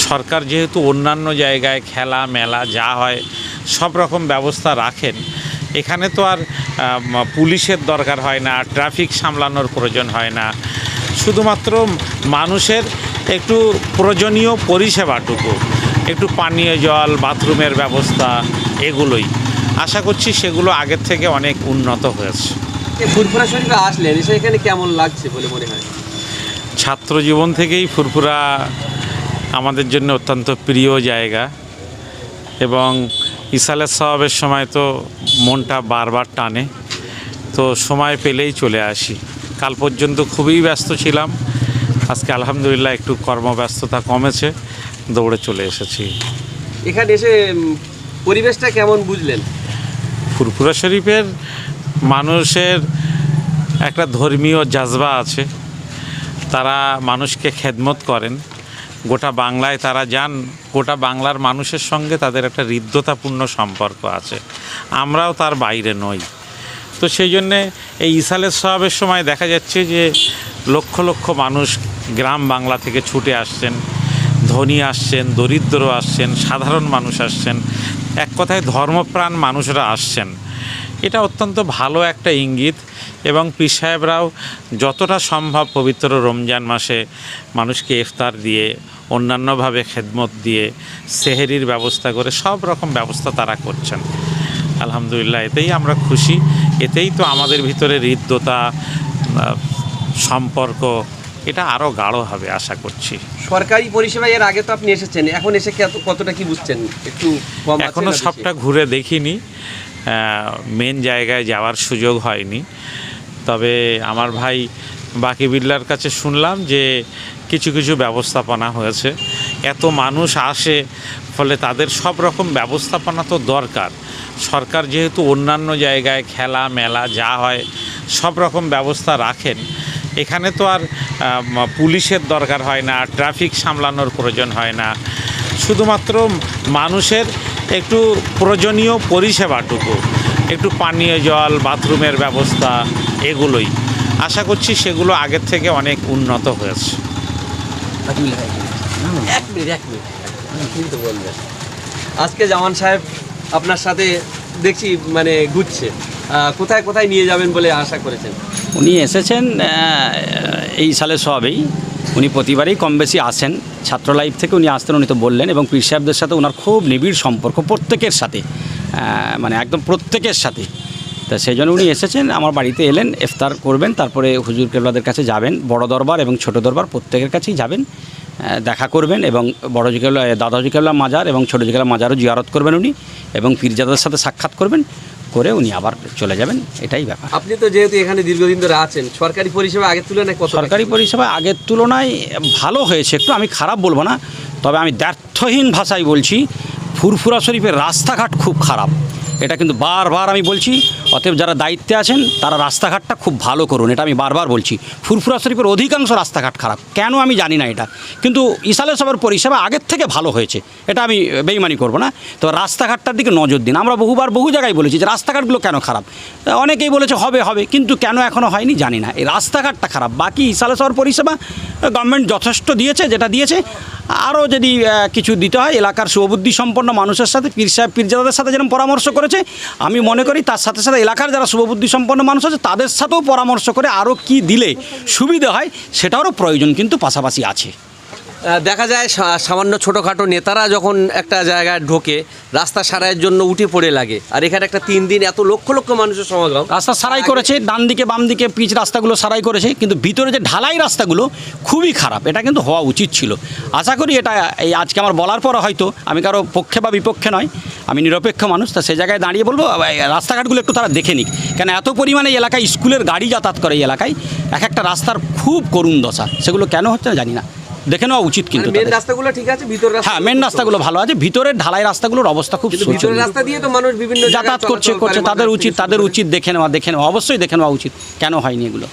সরকার যেহেতু অন্যান্য জায়গায় খেলা মেলা যা হয় সব রকম ব্যবস্থা রাখেন, এখানে তো আর পুলিশের দরকার হয় না, ট্রাফিক সামলানোর প্রয়োজন হয় না, শুধুমাত্র মানুষের একটু প্রয়োজনীয় পরিষেবাটুকু, একটু পানীয় জল, বাথরুমের ব্যবস্থা, এগুলোই আশা করছি সেগুলো আগের থেকে অনেক উন্নত হয়েছে। ফুরফুরা শরীফে আসলেন, সেখানে কেমন লাগছে বলে মনে হয়? ছাত্র জীবন থেকেই ফুরফুরা আমাদের জন্য অত্যন্ত প্রিয় জায়গা এবং ইসালের সওয়াবের সময় তো মনটা বারবার টানে, তো সময় পেলেই চলে আসি। কাল পর্যন্ত খুবই ব্যস্ত ছিলাম, আজকে আলহামদুলিল্লাহ একটু কর্মব্যস্ততা কমেছে, দৌড়ে চলে এসেছি। এখানে এসে পরিবেশটা কেমন বুঝলেন? ফুরফুরা শরীফের মানুষের একটা ধর্মীয় জাজবা আছে, তারা মানুষকে খেদমত করেন, গোটা বাংলায় তারা যান, গোটা বাংলার মানুষের সঙ্গে তাদের একটা হৃদ্যতাপূর্ণ সম্পর্ক আছে, আমরাও তার বাইরে নই। তো সেই জন্যে এই ইসালের সওয়াবের সময় দেখা যাচ্ছে যে লক্ষ লক্ষ মানুষ গ্রাম বাংলা থেকে ছুটে আসছেন, ধনী আসছেন, দরিদ্র আসছেন, সাধারণ মানুষ আসছেন, এক কথায় ধর্মপ্রাণ মানুষরা আসছেন। এটা অত্যন্ত ভালো একটা ইঙ্গিত এবং পীর সাহেবরাও যতটা সম্ভব পবিত্র রমজান মাসে মানুষকে ইফতার দিয়ে, অন্যান্যভাবে খেদমত দিয়ে, সেহরির ব্যবস্থা করে সব রকম ব্যবস্থা তারা করছেন। আলহামদুলিল্লাহ, এতেই আমরা খুশি, এতেই তো আমাদের ভিতরে হৃদ্যতা, সম্পর্ক এটা আরও গাঢ় হবে আশা করছি। সরকারি পরিষেবা এর আগে তো আপনি এসেছেন, এখন এসে কতটা কি বুঝছেন? একটু কম? এখনও সবটা ঘুরে দেখিনি, মেন জায়গায় যাওয়ার সুযোগ হয়নি, তবে আমার ভাই বাকি বিল্লার কাছে শুনলাম যে কিছু কিছু ব্যবস্থাপনা হয়েছে। এত মানুষ আসে, ফলে তাদের সব রকম ব্যবস্থাপনা তো দরকার। সরকার যেহেতু অন্যান্য জায়গায় খেলা মেলা যা হয় সব রকম ব্যবস্থা রাখেন, এখানে তো আর পুলিশের দরকার হয় না, ট্রাফিক সামলানোর প্রয়োজন হয় না, শুধুমাত্র মানুষের একটু প্রয়োজনীয় পরিষেবাটুকু, একটু পানীয় জল, বাথরুমের ব্যবস্থা, এগুলোই আশা করছি সেগুলো আগের থেকে অনেক উন্নত হয়েছে। আজকে জামান সাহেব আপনার সাথে দেখছি মানে ঘুরছে, কোথায় কোথায় নিয়ে যাবেন বলে আশা করেছেন? উনি এসেছেন এই সালের সবেই, উনি প্রতিবারই কম বেশি আসেন, ছাত্র লাইফ থেকে উনি আসতেন, উনি তো বললেন, এবং পীর সাহেবদের সাথে ওনার খুব নিবিড় সম্পর্ক, প্রত্যেকের সাথে, মানে একদম প্রত্যেকের সাথে। তা সেই জন্য উনি এসেছেন, আমার বাড়িতে এলেন, ইফতার করবেন, তারপরে হুজুর কেবলাদের কাছে যাবেন, বড় দরবার এবং ছোট দরবার প্রত্যেকের কাছেই যাবেন, দেখা করবেন, এবং বড়জি কেবলা, দাদাজি কেবলা মাজার এবং ছোটোজি কেবলা মাজারও জিয়ারত করবেন উনি, এবং পীরজাদার সাথে সাক্ষাৎ করবেন, করে উনি আবার চলে যাবেন, এটাই ব্যাপার। আপনি তো যেহেতু এখানে দীর্ঘদিন ধরে আছেন, সরকারি পরিষেবা আগের তুলনায় কত? সরকারি পরিষেবা আগের তুলনায় ভালো হয়েছে একটু, আমি খারাপ বলবো না, তবে আমি দ্ব্যর্থহীন ভাষায় বলছি, ফুরফুরা শরীফের রাস্তাঘাট খুব খারাপ, এটা কিন্তু বারবার আমি বলছি। অতএব যারা দায়িত্বে আছেন তারা রাস্তাঘাটটা খুব ভালো করুন, এটা আমি বারবার বলছি। ফুরফুরা শরীফের অধিকাংশ রাস্তাঘাট খারাপ, কেন আমি জানি না এটা, কিন্তু ইসালে সবার পরিষেবা আগের থেকে ভালো হয়েছে, এটা আমি বেইমানি করব না। তো রাস্তাঘাটটার দিকে নজর দিন, আমরা বহু জায়গায় বলেছি যে রাস্তাঘাটগুলো কেন খারাপ, অনেকেই বলেছে হবে, কিন্তু কেন এখনও হয়নি জানি না, এই রাস্তাঘাটটা খারাপ। বাকি ইসালে সবার পরিষেবা গভর্নমেন্ট যথেষ্ট দিয়েছে, যেটা দিয়েছে আরও যদি কিছু দিতে হয়, এলাকার সুবুদ্ধি সম্পন্ন মানুষের সাথে পীর সাহেব পীরজাদাদের সাথে যেরকম পরামর্শ করেছে, আমি মনে করি তার সাথে সাথে এলাকার যারা শুভবুদ্ধি সম্পন্ন মানুষ আছে তাদের সাথেও পরামর্শ করে আরও কি দিলে সুবিধা হয় সেটারও প্রয়োজন কিন্তু পাশাপাশি আছে। দেখা যায় সামান্য ছোটোখাটো নেতারা যখন একটা জায়গায় ঢোকে, রাস্তা সারাইয়ের জন্য উঠে পড়ে লাগে, আর এখানে একটা 3 দিন এত লক্ষ লক্ষ মানুষের সমাগম, রাস্তা সারাই করেছে, ডান দিকে বাম দিকে পিচ রাস্তাগুলো সারাই করেছে, কিন্তু ভিতরে যে ঢালাই রাস্তাগুলো খুবই খারাপ, এটা কিন্তু হওয়া উচিত ছিল। আশা করি এটা এই আজকে আমার বলার পর হয়তো, আমি কারো পক্ষে বা বিপক্ষে নয়, আমি নিরপেক্ষ মানুষ, তা সে জায়গায় দাঁড়িয়ে বলবো রাস্তাঘাটগুলো একটু তারা দেখে নিক, কেন এত পরিমাণে এলাকায় স্কুলের গাড়ি যাতায়াত করে, এই এলাকায় এক একটা রাস্তার খুব করুণ দশা, সেগুলো কেন হচ্ছে না জানি না, দেখে নেওয়া উচিত। কিন্তু মেন রাস্তাগুলো ঠিক আছে, ভিতরের রাস্তা, হ্যাঁ মেন রাস্তাগুলো ভালো আছে, ভিতরের ঢালাই রাস্তাগুলোর অবস্থা খুব ভিতরের রাস্তা দিয়ে তো মানুষ বিভিন্ন যাতায়াত করছে, তাদের উচিত দেখে নেওয়া অবশ্যই দেখে নেওয়া উচিত, কেন হয়নি এগুলো।